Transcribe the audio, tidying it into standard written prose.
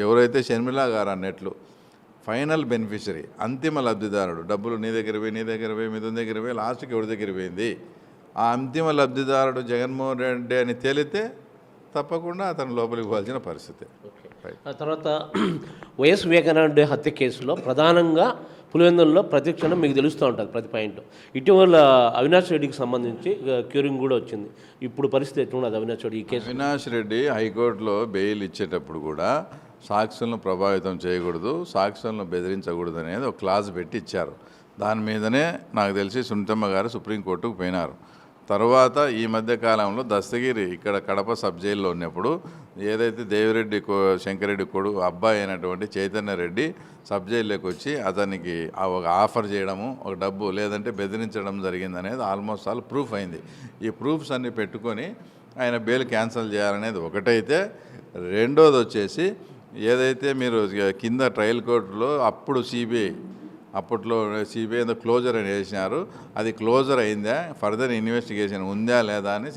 ఎవరైతే షర్మిలా గారు అన్నట్లు ఫైనల్ బెనిఫిషరీ, అంతిమ లబ్ధిదారుడు, డబ్బులు నీ దగ్గర పోయి మిథున్ దగ్గర పోయి లాస్ట్కి ఎవరి దగ్గర పోయింది, ఆ అంతిమ లబ్ధిదారుడు జగన్మోహన్ రెడ్డి అని తేలితే తప్పకుండా అతను లోపలికి పోవాల్సిన పరిస్థితి. ఆ తర్వాత వైఎస్ వివేకానంద హత్య కేసులో ప్రధానంగా పులివెందులలో ప్రతి క్షణం మీకు తెలుస్తూ ఉంటుంది ప్రతి పాయింట్. ఇటీవల అవినాష్ రెడ్డికి సంబంధించి క్యూరింగ్ కూడా వచ్చింది. ఇప్పుడు పరిస్థితి ఎట్లున్నది అవినాష్ రెడ్డి ఈ కేసు? అవినాష్ రెడ్డి హైకోర్టులో బెయిల్ ఇచ్చేటప్పుడు కూడా సాక్షులను ప్రభావితం చేయకూడదు, సాక్షులను బెదిరించకూడదు అనేది ఒక క్లాజ్ పెట్టి ఇచ్చారు. దాని మీదనే నాకు తెలిసి సునీతమ్మ గారు సుప్రీంకోర్టుకు పోయినారు. తర్వాత ఈ మధ్య కాలంలో దస్తగిరి ఇక్కడ కడప సబ్ జైల్లో ఉన్నప్పుడు ఏదైతే దేవిరెడ్డి శంకరెడ్డి కొడుకు అబ్బాయి అయినటువంటి చైతన్య రెడ్డి సబ్ జైల్లోకి వచ్చి అతనికి ఒక ఆఫర్ చేయడము, ఒక డబ్బు లేదంటే బెదిరించడం జరిగిందనేది ఆల్మోస్ట్ ఆల్ ప్రూఫ్ అయింది. ఈ ప్రూఫ్స్ అన్నీ పెట్టుకొని ఆయన బెయిల్ క్యాన్సిల్ చేయాలనేది ఒకటైతే, రెండోది వచ్చేసి ఏదైతే మీరు కింద ట్రయల్ కోర్టులో అప్పట్లో సిబిఐ క్లోజర్ అని వేసినారు, అది క్లోజర్ అయిందా, ఫర్దర్ ఇన్వెస్టిగేషన్ ఉందా లేదా అని